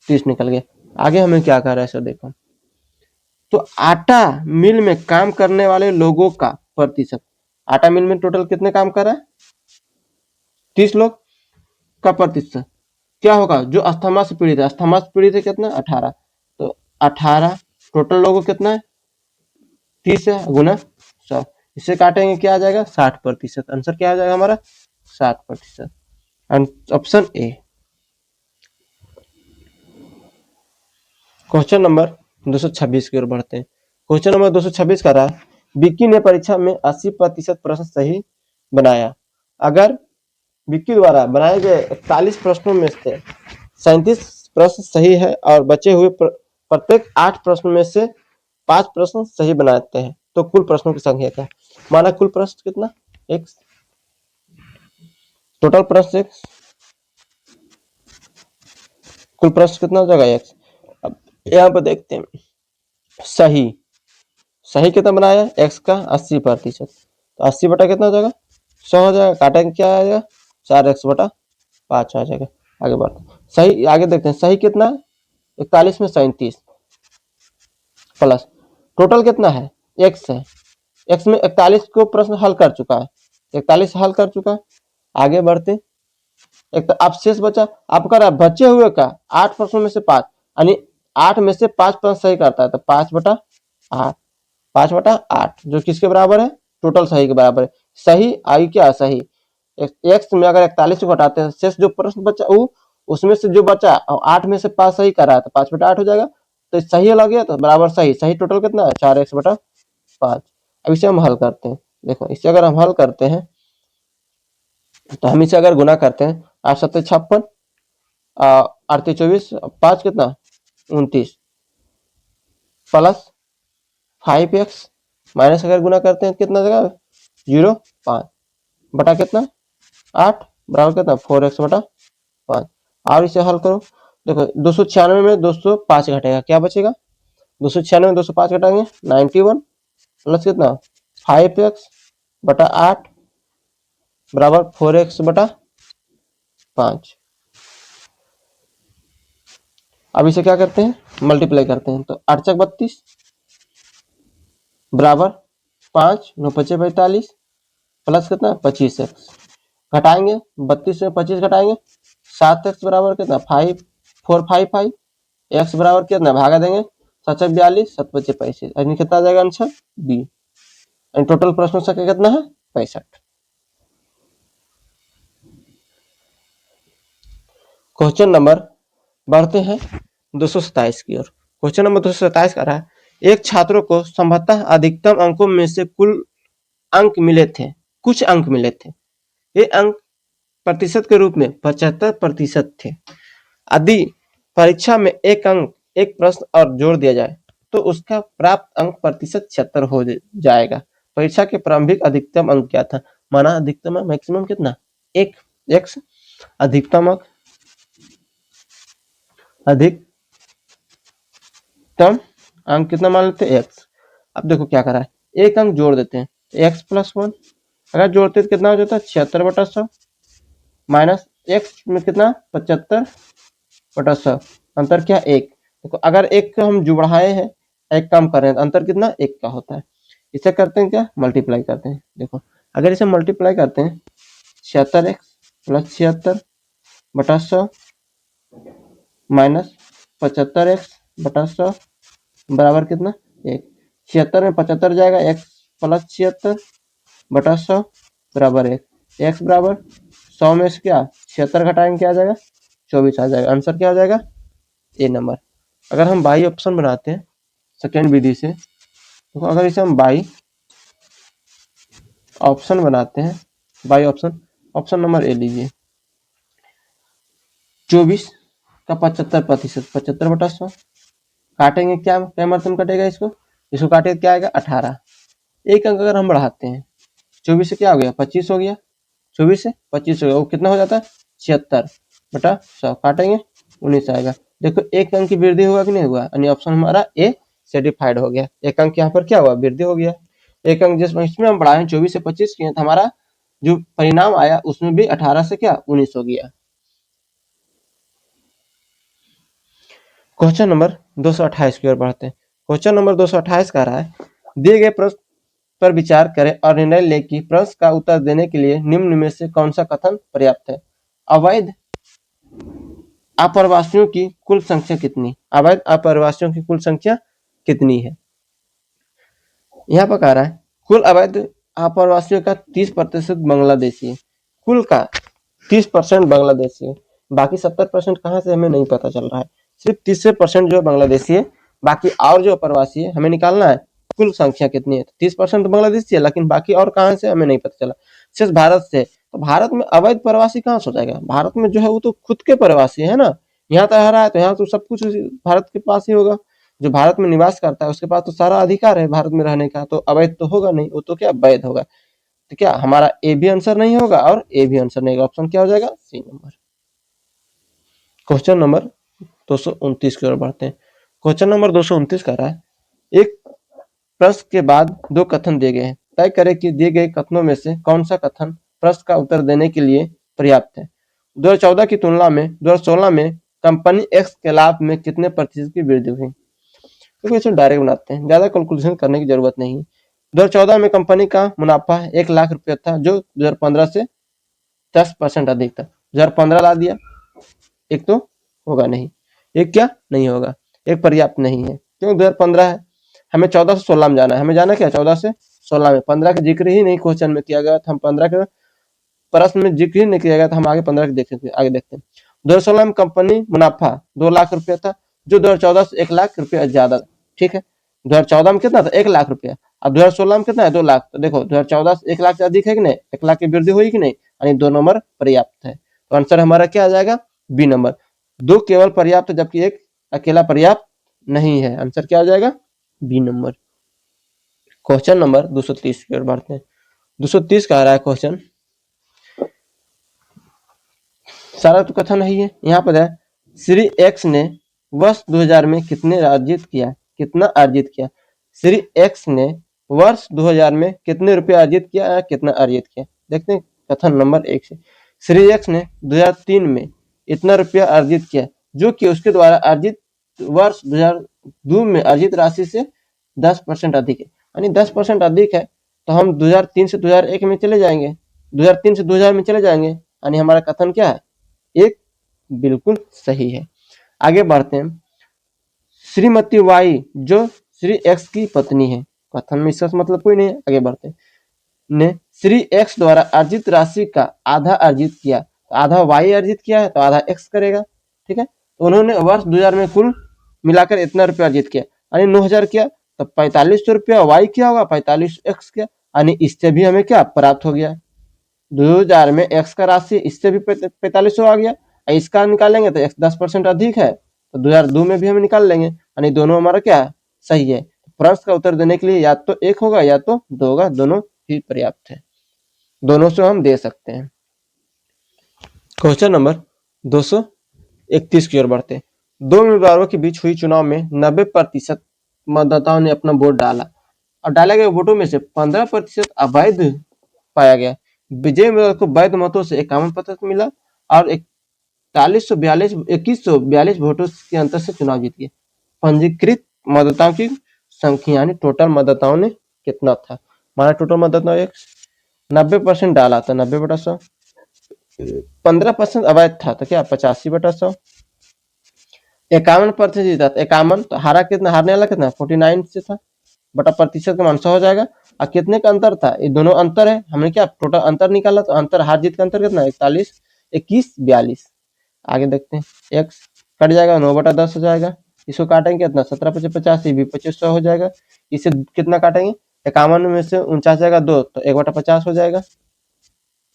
30 निकल गया। आगे हमें क्या कह रहा है सर, देखो तो आटा मिल में काम करने वाले लोगों का प्रतिशत, आटा मिल में टोटल कितने काम कर रहा है, 30 लोग का प्रतिशत क्या होगा, जो अस्थमा से पीड़ित है, अस्थमा से पीड़ित है कितना 18, तो 18 टोटल लोगों कितना है 30 है गुना 100, इससे काटेंगे क्या आ जाएगा 60%, आंसर क्या आ जाएगा हमारा 60%, ऑप्शन ए। क्वेश्चन नंबर 226 की ओर बढ़ते हैं। क्वेश्चन नंबर 226 का रहा है, विक्की ने परीक्षा में 80% प्रश्न सही बनाया। अगर विक्की द्वारा बनाए गए 41 प्रश्नों में से 37 प्रश्न सही है और बचे हुए प्रत्येक 8 प्रश्न में से 5 प्रश्न सही बनाते हैं, तो कुल प्रश्नों की संख्या क्या है। माना कुल प्रश्न कितना, x, टोटल प्रश्न x, कुल प्रश्न कितना हो जाएगा x। अब यहाँ पर देखते हैं सही, सही कितना बनाया x का 80%, तो 80 बटा कितना हो जाएगा 100 हो जाएगा, काटेंगे क्या आ जाएगा 4x/5 आ जाएगा। आगे बढ़ते सही, आगे देखते हैं सही कितना है 41 में 37 प्लस टोटल कितना है x है, x में 41 को प्रश्न हल कर चुका है, 41 हल कर चुका है। आगे बढ़ते एक तो अब शेष बचा, आप कह रहा है बचे हुए का 8 प्रश्नों में से 5, यानी 8 में से 5 प्रश्न सही करता है, तो 5/8, 5/8 जो किसके बराबर है, टोटल सही के बराबर है। सही आई क्या सही, x में अगर 41 को घटाते हैं शेष जो प्रश्न बचा वो उसमें से जो बचा और 8 में से 5 सही कर रहा है, तो 5/8 हो जाएगा, तो सही लग गया तो बराबर सही, सही टोटल कितना है 4x/5। अब इसे हम हल करते हैं, देखो इसे अगर हम हल करते हैं तो हम इसे अगर गुना करते हैं 8×7=56, 8×3=24, 5 कितना 29 प्लस 5x माइनस अगर गुना करते हैं कितना जगह 0.5 बटा कितना 8 बराबर कितना 4x/5। और इसे हल करो, देखो 296 में 205 घटेगा, क्या बचेगा 296 में 205 घटाएंगे 91 प्लस कितना 5x/8 बराबर 4x/5। अब इसे क्या करते हैं मल्टीप्लाई करते हैं, तो 8×32 बराबर 5, 9×5=45 प्लस कितना 25x घटाएंगे 32 में 25 घटाएंगे 7x बराबर कितना 455, x बराबर कितना भागा देंगे 7×42, 7×5=35, यानी कितना आ जाएगा आंसर बी, यानी टोटल प्रश्नों संख्या कितना है 65। क्वेश्चन नंबर बढ़ते हैं 227 की ओर। क्वेश्चन नंबर 227 का रहा है, एक छात्रों को संभवतः अधिकतम अंकों में से कुल अंक मिले थे, कुछ अंक मिले थे, ये अंक प्रतिशत के रूप में 75% थे। यदि परीक्षा में एक अंक एक प्रश्न और जोड़ दिया जाए तो उसका प्राप्त अंक प्रतिशत 76 हो जाएगा। परीक्षा के प्रारंभिक अधिकतम अंक क्या था, माना अधिकतम मैक्सिमम कितना एक x, अधिकतम अंक अधिकतम अंक कितना मान लेते हैं x। अब देखो क्या कर रहा है, एक अंक जोड़ देते हैं x+1, अगर जोड़ते तो कितना हो जाता है 76/100 माइनस x में कितना 75/100, अंतर क्या एक। देखो अगर एक का हम जो बढ़ाए हैं एक कम कर रहे हैं तो अंतर कितना एक का होता है। इसे करते हैं क्या मल्टीप्लाई करते हैं, देखो अगर इसे मल्टीप्लाई करते हैं 76x + 76/100 माइनस 75x/100 बराबर कितना एक, 76 में 75 जाएगा x + 76/100 बराबर एक, x बराबर 100 में से क्या 76 घटाएंगे क्या आ जाएगा 24 आ जाएगा, आंसर क्या आ जाएगा ए नंबर। अगर हम बाई ऑप्शन बनाते हैं सेकेंड विधि से, तो अगर इसे हम बाई ऑप्शन बनाते हैं, by option, option number A लीजिए 24 का 75%, 75/100 काटेंगे क्या मतलब कटेगा इसको काटेगा क्या आएगा 18, एक अंक अगर हम बढ़ाते हैं 24 से क्या हो गया 25 हो गया, 24 से 25 हो गया, वो कितना हो जाता है 76/100 काटेंगे 19 आएगा। देखो एक अंक की वृद्धि हुआ कि नहीं हुआ, यानी ऑप्शन हमारा ए सर्टिफाइड हो गया, एक अंक यहाँ पर क्या हुआ वृद्धि हो गया। एक अंक जिस इसमें हम बढ़ाए 24 से 25 किए तो हमारा जो परिणाम आया उसमें भी 18 से क्या 19 हो गया। क्वेश्चन नंबर 228 की ओर बढ़ते हैं। क्वेश्चन नंबर 228 कह रहा है दिए गए प्रश्न पर विचार करें और निर्णय लें कि प्रश्न का उत्तर देने के लिए निम्न में से कौन सा कथन पर्याप्त है। अवैध अप्रवासियों की कुल संख्या कितनी, अवैध अप्रवासियों की कुल संख्या कितनी है। यहाँ पर कह रहा है कुल अवैध अप्रवासियों का 30% बांग्लादेशी है, कुल का 30% बांग्लादेशी है, बाकी 70% कहाँ से हमें नहीं पता चल रहा है। सिर्फ 30% जो बांग्लादेशी है, बाकी और जो अप्रवासी है हमें निकालना है कुल संख्या कितनी है। 30% बांग्लादेशी है लेकिन बाकी और कहाँ से हमें नहीं पता चला, सिर्फ भारत से। तो भारत में अवैध प्रवासी कहाँ से हो जाएगा, भारत में जो है वो तो खुद के प्रवासी है ना। यहाँ तो रहा है तो यहाँ तो सब कुछ भारत के पास ही होगा, जो भारत में निवास करता है उसके पास तो सारा अधिकार है भारत में रहने का, तो अवैध तो होगा नहीं, वो तो क्या वैध होगा। तो क्या हमारा ए भी आंसर नहीं होगा और ए भी आंसर नहीं होगा, ऑप्शन क्या हो जाएगा सी नंबर। क्वेश्चन नंबर 229 की ओर बढ़ते हैं। क्वेश्चन नंबर 229 कह रहा है एक प्रश्न के बाद दो कथन दिए गए हैं, तय करें कि दिए गए कथनों में से कौन सा कथन प्रश्न का उत्तर देने के लिए पर्याप्त है। 2014 की तुलना में 2016 में कंपनी एक्स के लाभ में कितने प्रतिशत की वृद्धि हुई। तो क्वेश्चन डायरेक्ट बनाते हैं, ज्यादा कैलकुलेशन करने की जरूरत नहीं है। 2014 में कंपनी का मुनाफा 1 लाख रुपया था जो 2015 से 10% अधिक था। 2015 ला दिया, एक तो होगा नहीं, एक क्या नहीं होगा, एक पर्याप्त नहीं है क्योंकि 2015 है, हमें 14 से 16 में जाना है, हमें जाना क्या 14 से 16 में। 15 का जिक्र ही नहीं क्वेश्चन में किया गया, हम 15 के प्रश्न में जिक्र ही नहीं किया गया, तो हम आगे 15 के आगे देखते हैं। 2016 में कंपनी मुनाफा 2 लाख रुपया था जो 2014 से 1 लाख रुपया ज्यादा, ठीक है। 2014 में कितना था 1 लाख रुपया, अब 2016 में कितना है 2 लाख। तो देखो 2014 से 1 लाख से अधिक है कि नहीं, 1 लाख की वृद्धि हुई कि नहीं, यानी 2 नंबर पर्याप्त है। तो आंसर हमारा क्या आ जाएगा बी नंबर। 2 केवल पर्याप्त है जबकि 1 अकेला पर्याप्त नहीं है, आंसर क्या आ जाएगा बी नंबर। क्वेश्चन नंबर 230 की ओर बढ़ते हैं। 230 का आ रहा है क्वेश्चन, सारा तो कथन नहीं है, यहाँ पर है श्री एक्स ने वर्ष 2000 में कितने अर्जित किया, कितना अर्जित किया। श्री एक्स ने वर्ष 2000 में कितने रुपए अर्जित किया, कितना अर्जित किया। देखते हैं कथन नंबर 1 से। श्री एक्स ने 2003 में इतना रुपया अर्जित किया जो कि उसके द्वारा अर्जित वर्ष 2002 में अर्जित राशि से 10% अधिक है, यानी 10% अधिक है। तो हम 2003 से 2001 में चले जाएंगे, 2003 से 2000 में चले जाएंगे, यानी हमारा कथन क्या है एक बिल्कुल सही है। आगे बढ़ते हैं। श्रीमती वाई जो श्री एक्स की पत्नी है, कथन में इसका मतलब कोई नहीं है। आगे बढ़ते हैं, ने श्री एक्स द्वारा अर्जित राशि का आधा अर्जित किया, तो आधा वाई अर्जित किया है तो आधा एक्स करेगा, ठीक है। तो उन्होंने वर्ष 2000 में कुल मिलाकर इतना रुपया अर्जित किया, यानी 9000 किया, तो 4500 रुपया वाई क्या होगा 45 एक्स किया, यानी इससे भी हमें क्या प्राप्त हो गया 2000 में एक्स का राशि, इससे भी 4500 आ गया। इसका निकालेंगे तो एक्स 10% अधिक है, तो 2002 में भी हम निकाल लेंगे, यानी दोनों हमारा क्या है सही है। प्रश्न का उत्तर देने के लिए या तो 1 होगा या तो 2 होगा, दोनों ही पर्याप्त है, दोनों से हम दे सकते हैं। क्वेश्चन नंबर 231 की ओर बढ़ते हैं। 2 उम्मीदवारों के बीच हुई चुनाव में 90% मतदाताओं ने अपना वोट डाला और डाले गए वोटों में से 15% अवैध पाया गया। विजय उम्मीदवार को वैध मतों से 51% मिला और 2142 वोटों के अंतर से चुनाव जीत गया। पंजीकृत मतदाताओं की संख्या यानी टोटल मतदाताओं ने कितना था, हमारा टोटल मतदाताओं 90% डाला था 90/100, 15% अवैध था तो क्या 85/100, 51% जीता था 51, तो हारा कितना, हारने वाला कितना 49 से था, बटा प्रतिशत का मान 100 हो जाएगा। और कितने का अंतर था, ये दोनों अंतर है, हमने क्या टोटल अंतर निकाला, तो अंतर हार जीत का अंतर कितना 41 21 42। आगे देखते हैं एक्स कट जाएगा 9/10 हो जाएगा, इसको काटेंगे कितना 17×50 ये भी 2500 हो जाएगा। इसे कितना काटेंगे 51 में से 49 जाएगा 2 तो 1/50 हो जाएगा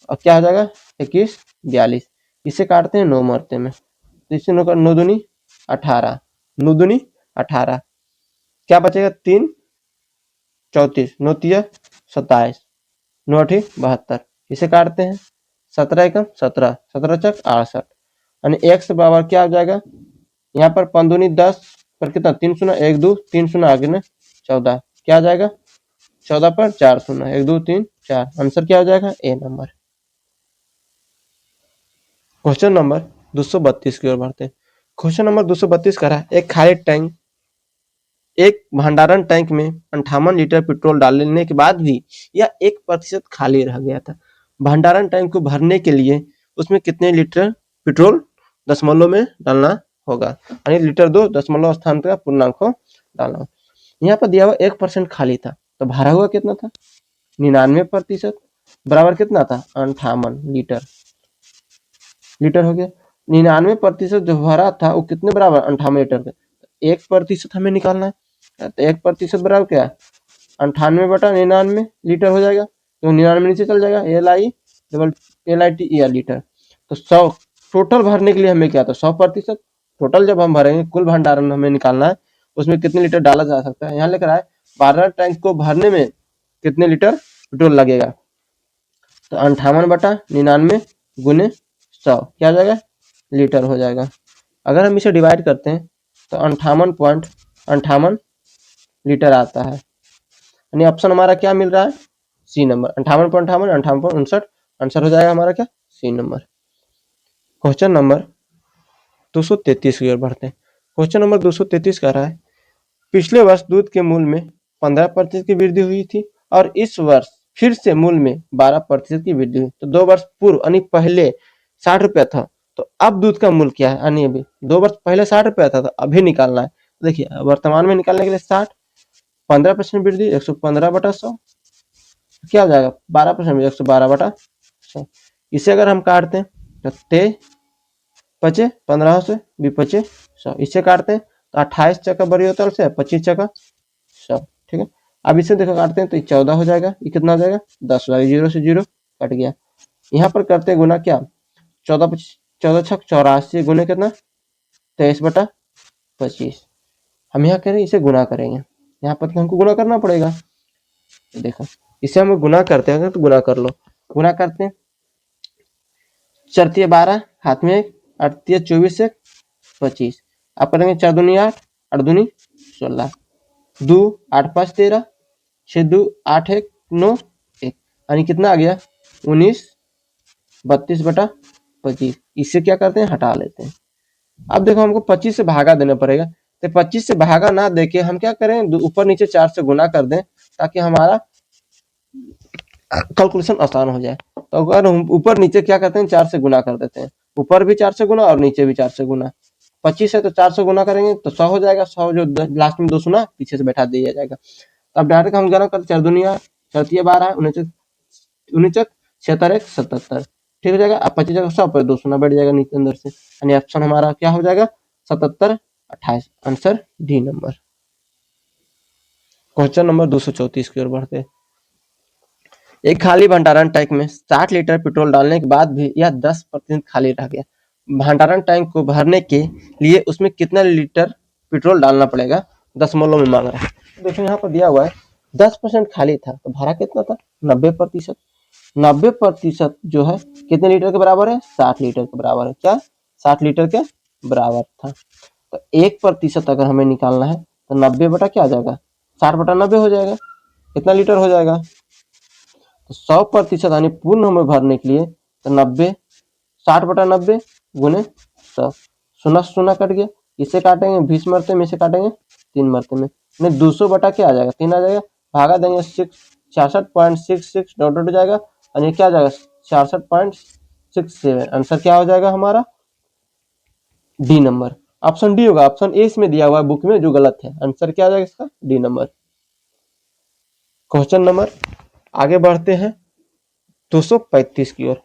और क्या हो जाएगा 21 42। इसे काटते हैं 9 मरते में, तो इससे 9 दूनी 18, 9 दूनी 18, क्या बचेगा 3 34, 9 तिया 27, 9 8 72। इसे काटते हैं 17 एकम 17, 17 चक 68, यानी एक्स बराबर क्या हो जाएगा यहाँ पर 5 दूनी 10 पर कितना 3 शून्य 1 2 3 शून्य आगे ना 14, क्या आ जाएगा 14 पर 4 शून्य, 1 2 3 4, आंसर क्या हो जाएगा? ए नंबर। क्वेश्चन नंबर 232 की ओर बढ़ते हैं। क्वेश्चन नंबर 232 कह रहा है एक भंडारण टैंक में 58 लीटर पेट्रोल डालने के बाद भी यह 1% खाली रह गया था। भंडारण टैंक को भरने के लिए उसमें कितने लीटर पेट्रोल दशमलव में डालना होगा, यानी लीटर 2 दशमलव स्थान का पूर्णांक को डालना। यहाँ पर दिया हुआ 1% खाली था, तो भरा हुआ कितना था? 99% बराबर कितना था? 58 लीटर हो गया। 99% जो भरा था वो कितने बराबर? 58 लीटर का। 1% हमें निकालना है, तो 1% बराबर क्या है? 98/99 लीटर हो जाएगा, तो 99 नीचे चल जाएगा, LIT लीटर। तो 100 टोटल भरने के लिए हमें क्या था? 100%। टोटल जब हम भरेंगे, कुल भंडारण हमें निकालना है, उसमें कितने लीटर डाला जा सकता है। यहाँ लेकर आए 12 टैंक को भरने में कितने लीटर पेट्रोल लगेगा, तो 58/99 गुने 100 क्या हो जाएगा? लीटर हो जाएगा। अगर हम इसे डिवाइड करते हैं तो 58.58 लीटर आता है, यानी ऑप्शन हमारा क्या मिल रहा है? सी नंबर। 58.58 58.59 आंसर हो जाएगा हमारा क्या? सी नंबर। क्वेश्चन नंबर 233 की ओर बढ़ते हैं। क्वेश्चन नंबर 233 कह रहा है पिछले वर्ष दूध के मूल्य में 15% की वृद्धि हुई थी और इस वर्ष फिर से मूल्य में 12% की वृद्धि हुई। तो 2 वर्ष पूर्व यानी पहले 60 रुपया था, तो अब दूध का मूल्य क्या है? यानी अभी 2 वर्ष पहले 60 रुपया था, तो अभी निकालना है। देखिए वर्तमान में निकालने के लिए 60, 15% वृद्धि 115/100 क्या हो जाएगा? 12% 112/100। इसे अगर हम काटते हैं तो 23 पचे 15 से 20 पचे 100, इससे काटते हैं तो 28 चक्का बड़ी होतल से 25 चक्का 100, ठीक है। अब इसे देखो काटते हैं तो 14 हो जाएगा, ये कितना हो जाएगा? 10 हो जाएगा, 0 से 0 कट गया। यहाँ पर करते हैं गुना, क्या 14 छक 84 गुने कितना? 23/25। हम यहाँ करें इसे गुना करेंगे, यहाँ पर हमको गुना करना पड़ेगा। तो देखो इसे हम गुना करते हैं, तो गुना कर लो। गुना करते हैं, 4 12 हाथ में 1, 8 24 से 25। आप करेंगे 4 दूनी 8, 8 दूनी 16, 2 8 5 13, 6 2 8 1 9 1, यानी कितना आ गया? 19 32/25। इससे क्या करते हैं? हटा लेते हैं। अब देखो हमको 25 से भागा देना पड़ेगा, तो 25 से भागा ना देके हम क्या करें? ऊपर नीचे 4 से गुना कर दें, ताकि हमारा कैलकुलेशन आसान हो जाए। तो अगर हम ऊपर नीचे क्या करते हैं? 4 से गुना कर देते हैं, ऊपर भी 4 से गुना और नीचे भी 4 से गुना। 25 है तो 4 से गुना करेंगे तो 100 हो जाएगा, 100 जो लास्ट में 2 सुना पीछे से बैठा दिया जाएगा। अब डायरेक्ट हम गुना करते 4 दुनिया 4 12 19 19 76 1 77, ठीक हो जाएगा। अब 25 जगह 100 पर 2 सुना बैठ जाएगा नीचे अंदर से, यानी ऑप्शन हमारा क्या हो जाएगा? 77 28, answer D number. Question number 234 की ओर बढ़ते। एक खाली भंडारण टैंक में 60 लीटर पेट्रोल डालने के बाद भी यह 10% खाली रह गया। भंडारण टैंक को भरने के लिए उसमें कितना लीटर पेट्रोल डालना पड़ेगा? दशमलव में मांग रहा है। देखो यहाँ पर दिया हुआ है 10% खाली था, तो भरा कितना था? 90%। 90% जो है कितने लीटर के बराबर है? 60 लीटर के बराबर है। क्या? 60 लीटर के बराबर था। तो 1% अगर हमें निकालना है तो 90 बटा क्या आ जाएगा? 60/90 हो जाएगा। कितना लीटर हो जाएगा? तो 100% यानी पूर्ण हमें भरने के लिए तो 90 60/90 गुने 100, शून्य शून्य कट गया। इसे काटेंगे 20 मरते में, इसे काटेंगे 3 मरते में, 200 बटा क्या आ जाएगा? 3 आ जाएगा। भागा देंगे 66.66 डॉट डॉट जाएगा, और ये क्या आ जाएगा? 66.67। आंसर क्या हो जाएगा हमारा? D number. ऑप्शन डी होगा। ऑप्शन ए इसमें दिया हुआ है बुक में, जो गलत है। आंसर क्या आ जाएगा इसका? D number. क्वेश्चन नंबर आगे बढ़ते हैं 235 की ओर।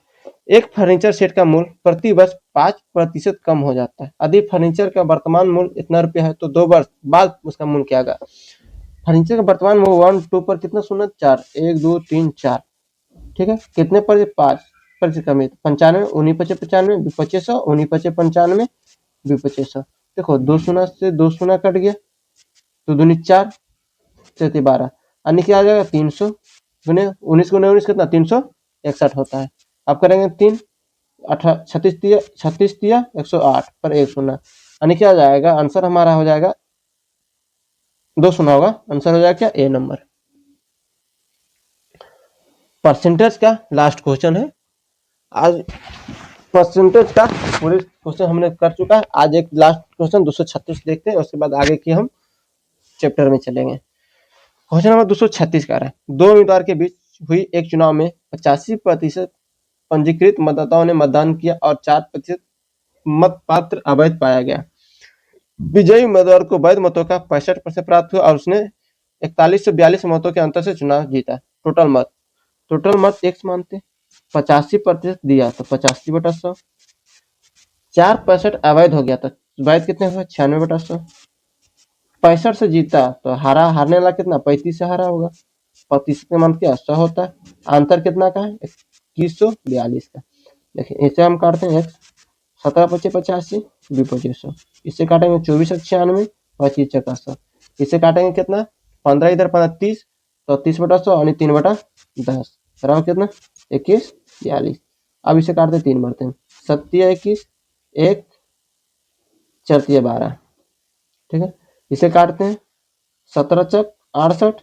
एक फर्नीचर सेट का मूल्य प्रति वर्ष 5% कम हो जाता है। यदि फर्नीचर का वर्तमान मूल्य इतना रुपया है तो 2 वर्ष बाद उसका मूल्य क्या होगा? फर्नीचर का वर्तमान मूल्य 1 2 पर कितना शून्य? 4, 1 2 3 4, ठीक है। कितने पर? 5% कम है, 95 19 पचे 95 20 पचे 100 19 पचे 95 20 पचे 100। देखो 2 शून्य से 2 शून्य कट गया, तो दूनी 4 से 12, यानी क्या आ जाएगा? 300 गुने 19 गुने 19 कितना? 361 होता है। अब करेंगे 3 36 दिया 108 पर 1 शून्य, यानी क्या आ जाएगा? आंसर हमारा हो जाएगा 2 शून्य होगा। आंसर हो जाएगा क्या? ए नंबर। परसेंटेज का लास्ट क्वेश्चन है। आज परसेंटेज का पूरे क्वेश्चन हमने कर चुका है। आज एक लास्ट क्वेश्चन 236 देखते हैं, उसके बाद आगे की हम चैप्टर में चलेंगे। क्वेश्चन नंबर 236 का है, दो उम्मीदवार के बीच हुई एक चुनाव में 85% पंजीकृत मतदाताओं ने मतदान किया और 4% मत पात्र अवैध पाया गया। विजयी उम्मीदवार को वैध मतों का 65% प्राप्त हुआ और उसने 41 से 42 मतों के अंतर से चुनाव जीता। टोटल मत x मानते 85% दिया तो 85/100, 4% अवैध हो गया तो वैध कितने हुए 96/100, 65 से जीता तो हारने वाला कितना 35 से हारा होगा, 35 का मान क्या 100 होता है, अंतर कितना का है 2142 का। देखिए इसे हम काटते हैं x 17×5=85, 2×100, इससे काटेंगे 24×96, 25×100, इससे काटेंगे कितना 15 इधर 30 तो 30/100 और 3/10 बराबर कितना 2142। अब इसे काटते 3 मरते हैं 7×21, 1 4×12, ठीक है। इसे काटते हैं 17×68,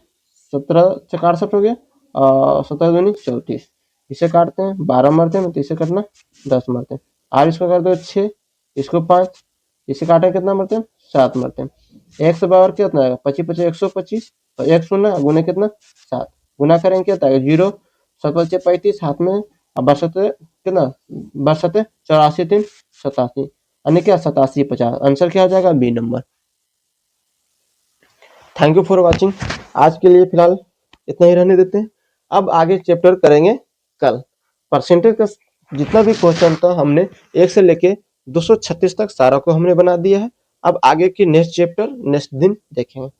17×68 हो गया और 17×2 = 34। इसे काटते हैं 12 मरते हैं तो इसे काटना 10 मरते हैं, और इसको कर दो 6, इसको 5, इसे काटें कितना मरते हैं 7 मरते हैं। एक से बराबर कितना आएगा 25×25 125, तो 1 शून्य गुने कितना 7, गुना करेंगे क्या आएगा 0, 7×35 हाथ में, अब बरसते कितना बरसते 84 3 87, यानी क्या 8750। आंसर क्या हो जाएगा B number. Thank you for watching. आज के लिए फिलहाल इतना ही रहने देते हैं। अब आगे चैप्टर करेंगे कल। परसेंटेज का जितना भी क्वेश्चन था हमने 1 से लेके 236 तक सारा को हमने बना दिया है। अब आगे की नेक्स्ट चैप्टर नेक्स्ट दिन देखेंगे।